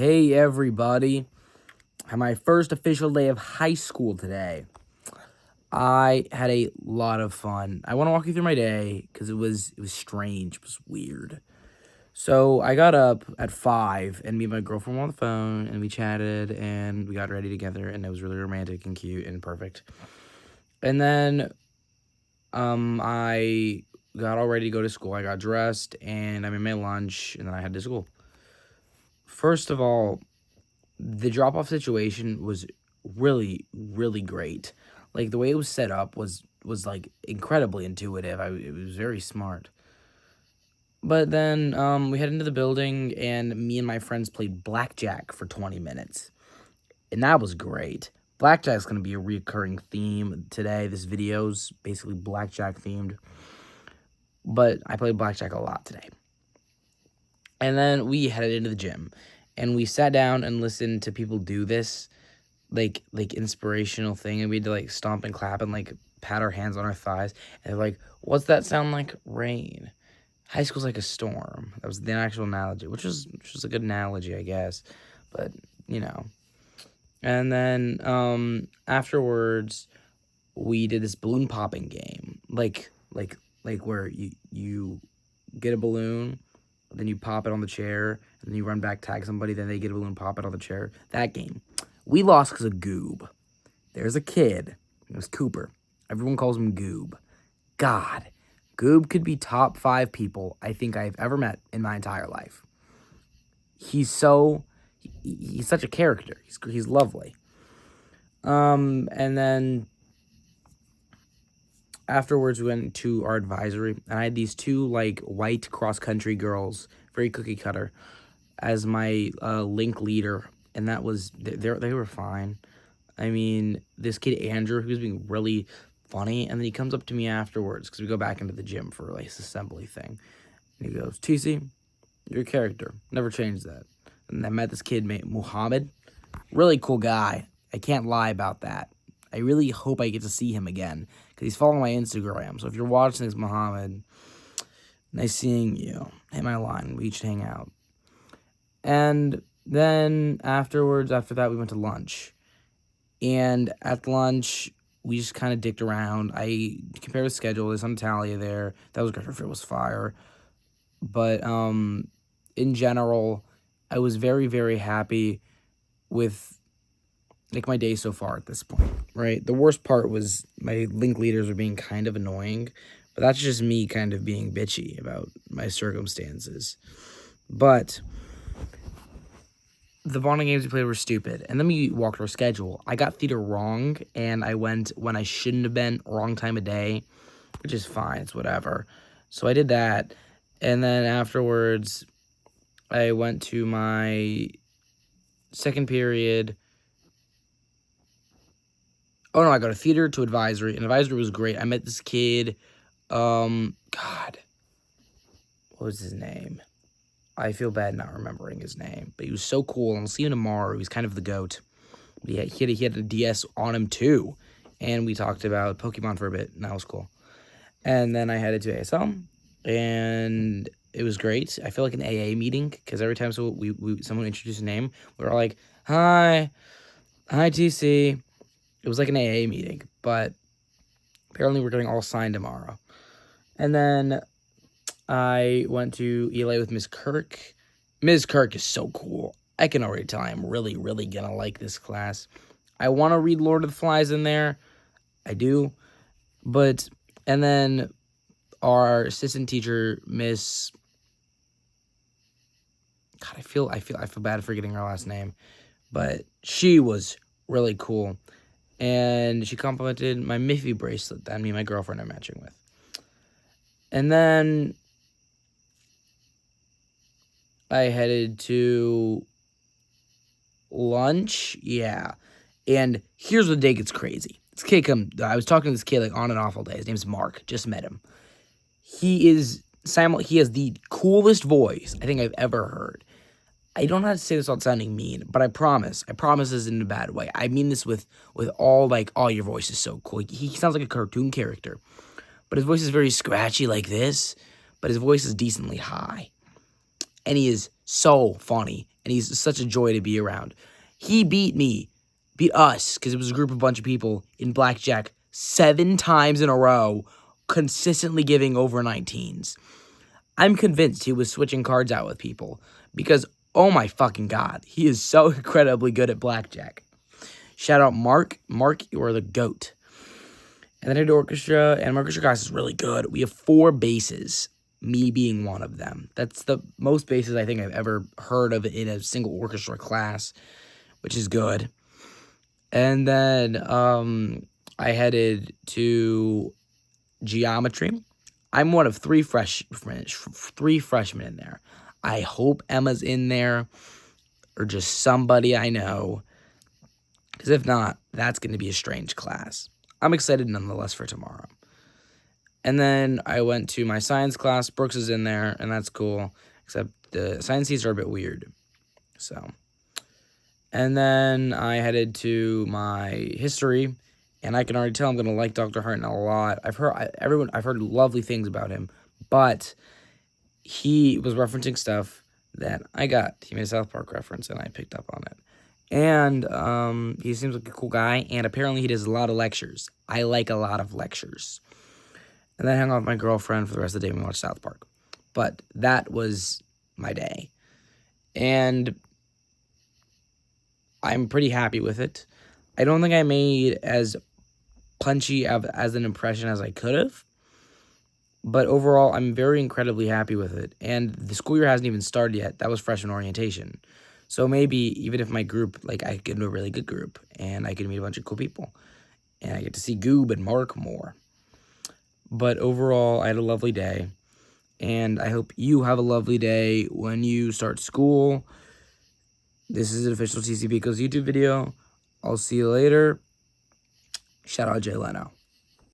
Hey everybody, on my first official day of high school today. I had a lot of fun. I want to walk you through my day because it was strange, it was weird. So I got up at 5 and me and my girlfriend were on the phone and we chatted and we got ready together and it was really romantic and cute and perfect. And then I got all ready to go to school. I got dressed and I made my lunch and then I headed to school. First of all, the drop off situation was really, really great. Like the way it was set up was like incredibly intuitive. It was very smart. But then we head into the building and me and my friends played blackjack for 20 minutes. And that was great. Blackjack's going to be a recurring theme today. This video's basically blackjack themed. But I played blackjack a lot today. And then we headed into the gym and we sat down and listened to people do this like inspirational thing, and we had to like stomp and clap and like pat our hands on our thighs, and they're like, what's that sound like? Rain. High school's like a storm. That was the actual analogy, which was a good analogy, I guess. But and then afterwards we did this balloon popping game, like where you get a balloon, then you pop it on the chair, and then you run back, tag somebody, then they get a balloon, pop it on the chair. That game. We lost because of Goob. There's a kid. It was Cooper. Everyone calls him Goob. God, Goob could be top 5 people I think I've ever met in my entire life. He's such a character. He's lovely. And then afterwards we went to our advisory, and I had these 2 like white cross-country girls, very cookie cutter, as my link leader, and that was they were fine. I mean, this kid Andrew, he was being really funny, and then he comes up to me afterwards because we go back into the gym for like this assembly thing, and he goes, "TC, your character never changed that." And I met this kid named Muhammad, really cool guy. I can't lie about that. I really hope I get to see him again because he's following my Instagram. So if you're watching this, Muhammad, nice seeing you. Hit my line. We should hang out. And then after that, we went to lunch. And at lunch, we just kind of dicked around. I compared the schedule. There's some Talia there. That was great. It was fire. But in general, I was very, very happy with like my day so far at this point, right? The worst part was my link leaders were being kind of annoying, but that's just me kind of being bitchy about my circumstances. But the bonding games we played were stupid. And then we walked our schedule. I got theater wrong, and I went when I shouldn't have been, wrong time of day, which is fine. It's whatever. So I did that. And then afterwards, I went to my second period. Oh, no, I got a theater to advisory, and advisory was great. I met this kid, God, what was his name? I feel bad not remembering his name, but he was so cool, and I'll see him tomorrow. He's kind of the GOAT. But yeah, he had a DS on him, too, and we talked about Pokemon for a bit, and that was cool. And then I headed to ASL, and it was great. I feel like an AA meeting, because every time someone introduced a name, we were all like, hi TC. It was like an AA meeting, but apparently we're getting all signed tomorrow. And then I went to ELA with Ms. Kirk. Ms. Kirk is so cool. I can already tell I'm really, really going to like this class. I want to read Lord of the Flies in there. I do. And then our assistant teacher, Miss... God, I feel bad forgetting her last name. But she was really cool. And she complimented my Miffy bracelet that me and my girlfriend are matching with. And then I headed to lunch. Yeah. And here's where the day gets crazy. This kid I was talking to this kid like on and off all day. His name's Mark. Just met him. He has the coolest voice I think I've ever heard. I don't know how to say this without sounding mean, but I promise this isn't in a bad way. I mean this with all, like, oh, your voice is so cool. He sounds like a cartoon character, but his voice is very scratchy like this, but his voice is decently high. And he is so funny, and he's such a joy to be around. He beat us, because it was a bunch of people in blackjack 7 times in a row, consistently giving over 19s. I'm convinced he was switching cards out with people, because, oh my fucking god, he is so incredibly good at blackjack. Shout out Mark. Mark, you are the GOAT. And then I did orchestra, and my orchestra class is really good. We have 4 basses, me being one of them. That's the most basses I think I've ever heard of in a single orchestra class, which is good. And then I headed to geometry. I'm one of 3 freshmen in there. I hope Emma's in there, or just somebody I know, because if not, that's going to be a strange class. I'm excited nonetheless for tomorrow. And then I went to my science class. Brooks is in there, and that's cool, except the science seats are a bit weird. So, and then I headed to my history, and I can already tell I'm going to like Dr. Hartnell a lot. I've heard lovely things about him, but he was referencing stuff that I got. He made a South Park reference, and I picked up on it. And he seems like a cool guy, and apparently he does a lot of lectures. I like a lot of lectures. And then I hung out with my girlfriend for the rest of the day and we watched South Park. But that was my day. And I'm pretty happy with it. I don't think I made as punchy as an impression as I could have. But overall, I'm very incredibly happy with it. And the school year hasn't even started yet. That was freshman orientation. So maybe even if my group, like, I get into a really good group and I can meet a bunch of cool people and I get to see Goob and Mark more. But overall, I had a lovely day, and I hope you have a lovely day when you start school. This is an official TCB Goes YouTube video. I'll see you later. Shout out Jay Leno.